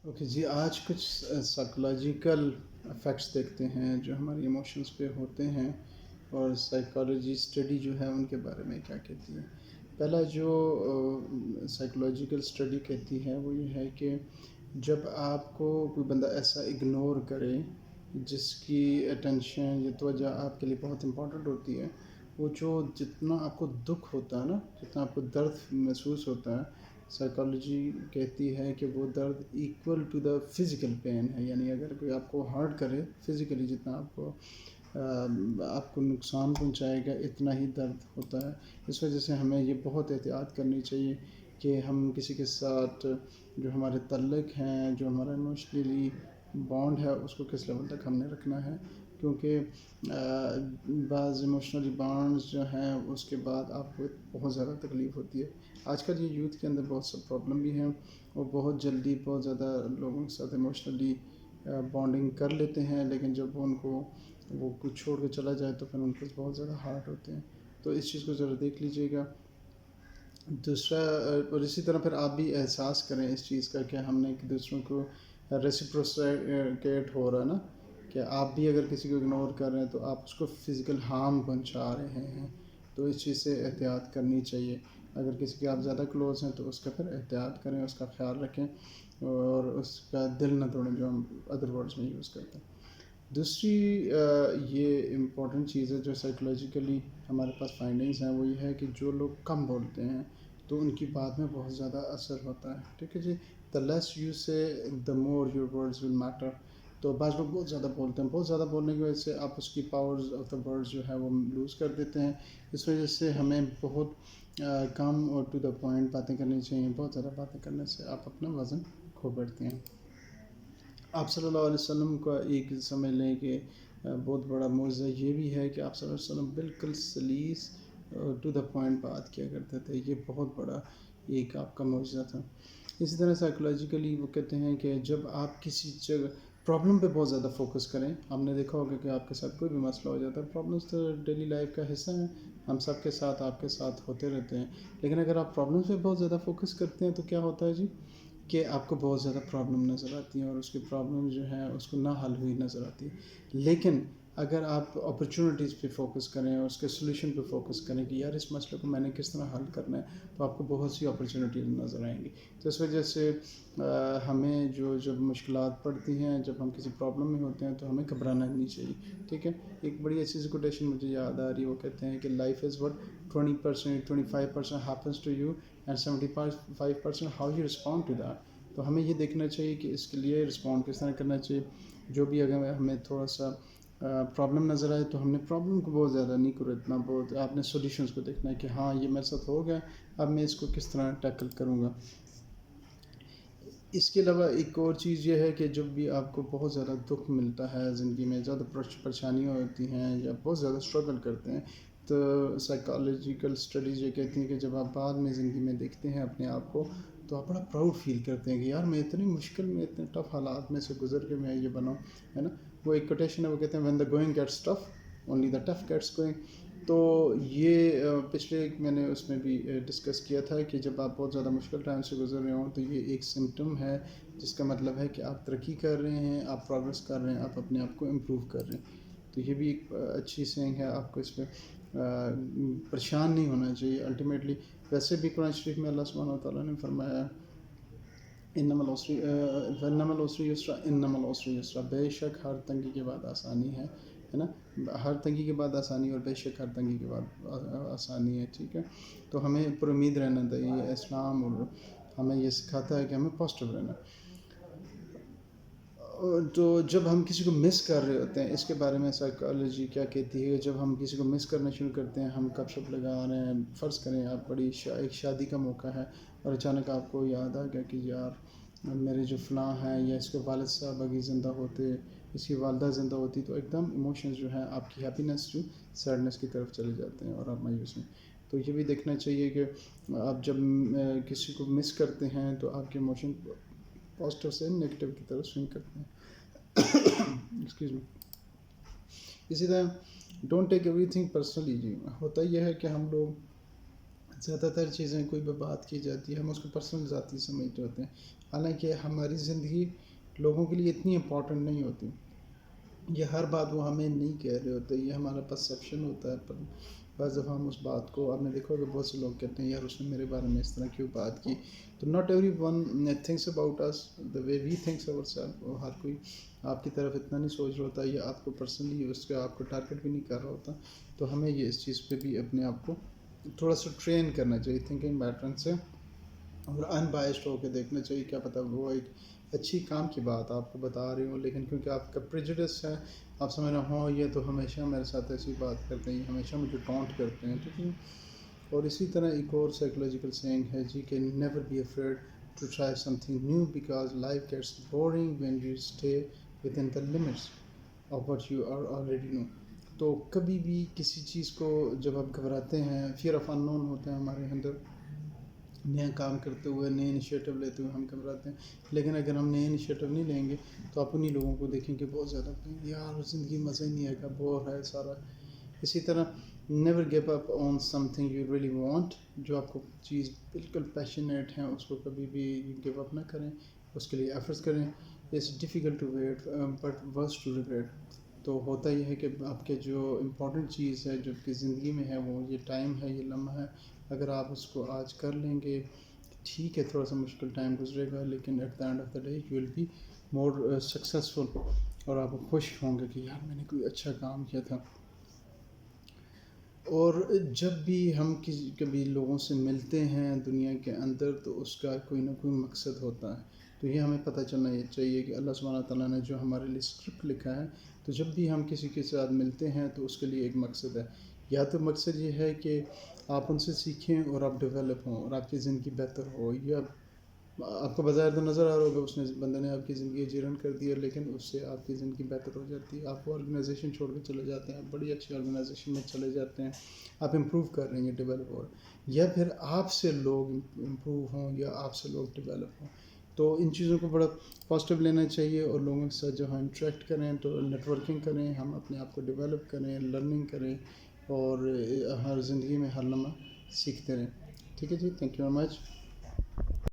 Okay جی، آج کچھ psychological effects دیکھتے ہیں جو ہماری ایموشنس پہ ہوتے ہیں، اور سائیکالوجی اسٹڈی جو ہے ان کے بارے میں کیا کہتی ہے۔ پہلا جو سائیکولوجیکل اسٹڈی کہتی ہے وہ یہ ہے کہ جب آپ کو کوئی بندہ ایسا اگنور کرے جس کی اٹینشن یا توجہ آپ کے لیے بہت امپورٹنٹ ہوتی ہے، وہ جو جتنا آپ کو دکھ ہوتا ہے نا، جتنا آپ کو درد محسوس ہوتا ہے، سائیکالوجی کہتی ہے کہ وہ درد equal to the physical pain ہے، یعنی اگر کوئی آپ کو ہرٹ کرے فزیکلی، جتنا آپ کو نقصان پہنچائے گا اتنا ہی درد ہوتا ہے۔ اس وجہ سے ہمیں یہ بہت احتیاط کرنی چاہیے کہ ہم کسی کے ساتھ جو ہمارے تعلق ہیں، جو ہمارا ایموشنلی بانڈ ہے، اس کو کس لیول تک ہم نے رکھنا ہے، کیونکہ بعض ایموشنلی بانڈز جو ہیں اس کے بعد آپ کو بہت زیادہ تکلیف ہوتی ہے۔ آج کل یہ یوتھ کے اندر بہت سا پرابلم بھی ہیں، وہ بہت جلدی بہت زیادہ لوگوں کے ساتھ ایموشنلی بانڈنگ کر لیتے ہیں، لیکن جب ان کو وہ کچھ چھوڑ کے چلا جائے تو پھر ان کو بہت زیادہ ہارٹ ہوتے ہیں۔ تو اس چیز کو ذرا دیکھ لیجیے گا۔ دوسرا، اور اسی طرح پھر آپ بھی احساس کریں اس چیز کا کہ ہم نے دوسروں کو ریسیپروکیٹ ہو رہا ہے نا، کہ آپ بھی اگر کسی کو اگنور کر رہے ہیں تو آپ اس کو فزیکل ہارم پہنچا رہے ہیں، تو اس چیز سے احتیاط کرنی چاہیے۔ اگر کسی کے آپ زیادہ کلوز ہیں تو اس کا پھر احتیاط کریں، اس کا خیال رکھیں اور اس کا دل نہ توڑیں، جو ہم ادر ورڈز میں یوز کرتے ہیں۔ دوسری یہ امپورٹنٹ چیز ہے جو سائیکولوجیکلی ہمارے پاس فائنڈنگز ہیں، وہ یہ ہے کہ جو لوگ کم بولتے ہیں تو ان کی بات میں بہت زیادہ اثر ہوتا ہے، ٹھیک ہے جی۔ the less you say the more your words will matter۔ تو بعض لوگ بہت زیادہ بولتے ہیں، بہت زیادہ بولنے کی وجہ سے آپ اس کی پاورز آف دا ورڈز جو ہے وہ لوز کر دیتے ہیں۔ اس وجہ سے ہمیں بہت کم اور ٹو دا پوائنٹ باتیں کرنی چاہیے۔ بہت زیادہ باتیں کرنے سے آپ اپنا وزن کھو بیٹھتے ہیں۔ آپ صلی اللہ علیہ وسلم کا ایک سمجھ لیں کہ بہت بڑا معجزہ یہ بھی ہے کہ آپ صلی اللہ علیہ وسلم بالکل سلیس ٹو دا پوائنٹ بات کیا کرتے تھے۔ یہ بہت بڑا ایک آپ کا معجزہ تھا۔ اسی طرح سائیکولوجیکلی وہ کہتے ہیں کہ جب آپ کسی جگہ پرابلم پہ بہت زیادہ فوکس کریں، ہم نے دیکھا ہوگا کہ آپ کے ساتھ کوئی بھی مسئلہ ہو جاتا ہے، پرابلمس تو ڈیلی لائف کا حصہ ہیں، ہم سب کے ساتھ آپ کے ساتھ ہوتے رہتے ہیں، لیکن اگر آپ پرابلمس پہ بہت زیادہ فوکس کرتے ہیں تو کیا ہوتا ہے جی، کہ آپ کو بہت زیادہ پرابلم نظر آتی ہیں اور اس کی پرابلم جو ہے اس کو نہ حل ہوئی نظر آتی ہے۔ لیکن اگر آپ اپرچونیٹیز پہ فوکس کریں اور اس کے سلوشن پہ فوکس کریں کہ یار اس مسئلے کو میں نے کس طرح حل کرنا ہے، تو آپ کو بہت سی اپرچونیٹیز نظر آئیں گی۔ تو اس وجہ سے ہمیں جب مشکلات پڑتی ہیں، جب ہم کسی پرابلم میں ہوتے ہیں تو ہمیں گھبرانا نہیں چاہیے، ٹھیک ہے۔ ایک بڑی اچھی سی کوٹیشن مجھے یاد آ رہی ہے، وہ کہتے ہیں کہ life is what 20%، 25% happens to you and 75% how you respond to that. تو ہمیں یہ دیکھنا چاہیے کہ اس کے لیے رسپونڈ کس طرح کرنا چاہیے۔ جو بھی اگر ہمیں تھوڑا سا پرابلم نظر آئے تو ہم نے پرابلم کو بہت زیادہ نہیں کرو اتنا، بہت آپ نے سولیوشنس کو دیکھنا ہے کہ ہاں یہ میرے ساتھ ہو گیا، اب میں اس کو کس طرح ٹیکل کروں گا۔ اس کے علاوہ ایک اور چیز یہ ہے کہ جب بھی آپ کو بہت زیادہ دکھ ملتا ہے زندگی میں، زیادہ پریشانیاں ہوتی ہیں یا بہت زیادہ اسٹرگل کرتے ہیں، تو سائیکالوجیکل اسٹڈیز یہ کہتی ہیں کہ جب آپ بعد میں زندگی میں دیکھتے ہیں اپنے آپ کو تو آپ بڑا پراؤڈ فیل کرتے ہیں کہ یار میں اتنی مشکل میں، اتنے ٹف حالات میں سے گزر کے میں یہ بناؤں، ہے نا۔ وہ ایک کوٹیشن ہے، وہ کہتے ہیں when the going gets tough only the tough gets going۔ تو یہ پچھلے ایک میں نے اس میں بھی ڈسکس کیا تھا کہ جب آپ بہت زیادہ مشکل ٹائم سے گزر رہے ہوں تو یہ ایک سمٹم ہے جس کا مطلب ہے کہ آپ ترقی کر رہے ہیں، آپ پروگرس کر رہے ہیں، آپ اپنے آپ کو امپروو کر رہے ہیں۔ تو یہ بھی ایک اچھی سینگ ہے، آپ کو اس پہ پریشان نہیں ہونا چاہیے الٹیمیٹلی۔ ویسے بھی قرآن شریف میں اللہ سبحانہ وتعالیٰ نے فرمایا انما العسر یسرا، انما العسر یسرا، بے شک ہر تنگی کے بعد آسانی ہے نا، ہر تنگی کے بعد آسانی، اور بے شک ہر تنگی کے بعد آسانی ہے، ٹھیک ہے۔ تو ہمیں پر امید رہنا چاہیے۔ اسلام اور ہمیں یہ سکھاتا ہے کہ ہمیں پازیٹیو رہنا۔ تو جب ہم کسی کو مس کر رہے ہوتے ہیں، اس کے بارے میں سائیکالوجی کیا کہتی ہے، جب ہم کسی کو مس کرنا شروع کرتے ہیں، ہم گپ شپ لگا رہے ہیں، فرض کریں آپ بڑی ایک شادی کا موقع ہے اور اچانک آپ کو یاد آ گیا کہ یار میرے جو فلاں ہیں، یا اس کے والد صاحب اگر زندہ ہوتے، اس کی والدہ زندہ ہوتی، تو ایک دم ایموشنز جو ہیں آپ کی ہیپینس جو سیڈنس کی طرف چلے جاتے ہیں اور آپ مایوس ہیں۔ تو یہ بھی دیکھنا چاہیے کہ آپ جب کسی کو مس کرتے ہیں تو آپ کے ایموشن پازیٹیو سے نگیٹیو کی طرف سوئنگ کرتے ہیں۔ Excuse me. اسی طرح don't take everything personally. جی ہوتا یہ ہے کہ ہم لوگ زیادہ تر چیزیں کوئی بھی بات کی جاتی ہے ہم اس کو پرسنل ذاتی سمجھتے ہوتے ہیں، حالانکہ ہماری زندگی لوگوں کے لیے اتنی امپورٹنٹ نہیں ہوتی. یہ ہر بات وہ ہمیں نہیں کہہ رہے ہوتے، یہ ہمارا پرسیپشن ہوتا ہے. پر بعض دفعہ ہم اس بات کو، آپ نے دیکھا ہوگا بہت سے لوگ کہتے ہیں یار اس نے میرے بارے میں اس طرح کیوں بات کی. تو not everyone thinks about اس the way we thinks over self. ہر کوئی آپ کی طرف اتنا نہیں سوچ رہا ہوتا، یا آپ کو پرسنلی اس کا آپ کو ٹارگیٹ بھی نہیں کر رہا ہوتا. تو ہمیں یہ اس چیز پہ بھی اپنے آپ کو تھوڑا سا ٹرین کرنا چاہیے تھنکنگ پیٹرن سے، اور ان بائسڈ ہو کے دیکھنا چاہیے. کیا پتہ وہ ایک اچھی کام کی بات آپ کو بتا رہی ہوں، لیکن کیونکہ آپ کا پریجوڈس ہے، آپ سمجھ رہے ہوں یہ تو ہمیشہ میرے ساتھ ایسی بات کرتے ہیں، ہمیشہ مجھے ٹونٹ کرتے ہیں، ٹھیک ہے. اور اسی طرح ایک اور سائیکولوجیکل سینگ ہے جی کہ never be afraid to try something new because life gets boring when you stay within the limits of what you are already know. تو کبھی بھی کسی چیز کو جب آپ گھبراتے ہیں، فیئر آف ان نون ہوتا ہے ہمارے اندر، نیا کام کرتے ہوئے، نئے انیشیٹو لیتے ہوئے ہم گھبراتے ہیں. لیکن اگر ہم نئے انیشیٹو نہیں لیں گے تو آپ انہیں لوگوں کو دیکھیں کہ بہت زیادہ یار زندگی مزہ ہی نہیں آئے گا، بور ہے سارا. اسی طرح never give up on some thing you really want. جو آپ کو چیز بالکل پیشنیٹ ہیں اس کو کبھی بھی گیو اپ نہ کریں، اس کے لیے ایفرٹس کریں. It's difficult to wait but worse to regret. تو ہوتا یہ ہے کہ آپ کے جو امپورٹنٹ چیز ہے جو آپ کی زندگی میں ہے وہ یہ ٹائم ہے، یہ لمحہ ہے. اگر آپ اس کو آج کر لیں گے ٹھیک ہے، تھوڑا سا مشکل ٹائم گزرے گا، لیکن at the end of the day you will be more successful, اور آپ خوش ہوں گے کہ یار میں نے کوئی اچھا کام کیا تھا. اور جب بھی ہم کبھی لوگوں سے ملتے ہیں دنیا کے اندر تو اس کا کوئی نہ کوئی مقصد ہوتا ہے. تو یہ ہمیں پتہ چلنا یہ چاہیے کہ اللہ سبحانہ تعالیٰ نے جو ہمارے لیے اسکرپٹ لکھا ہے، تو جب بھی ہم کسی کے ساتھ ملتے ہیں تو اس کے لیے ایک مقصد ہے. یا تو مقصد یہ ہے کہ آپ ان سے سیکھیں اور آپ ڈیولپ ہوں اور آپ کی زندگی بہتر ہو، یا آپ کو بظاہر تو نظر آ رہا ہوگا اس نے بندے نے آپ کی زندگی جیرن کر دی ہے، لیکن اس سے آپ کی زندگی بہتر ہو جاتی ہے. آپ وہ آرگنائزیشن چھوڑ کے چلے جاتے ہیں، بڑی اچھی آرگنائزیشن میں چلے جاتے ہیں، آپ امپروو کر رہے ہیں، ڈیولپ ہو رہے ہیں. یا پھر آپ سے لوگ امپروو ہوں یا آپ سے لوگ ڈیولپ ہوں. تو ان چیزوں کو بڑا پازیٹیو لینا چاہیے، اور لوگوں کے ساتھ جب ہم انٹریکٹ کریں تو نیٹ ورکنگ کریں، ہم اپنے آپ کو ڈیولپ کریں، لرننگ کریں، اور ہر زندگی میں ہر لمحہ سیکھتے رہیں. ٹھیک ہے جی، تھینک یو ویری مچ.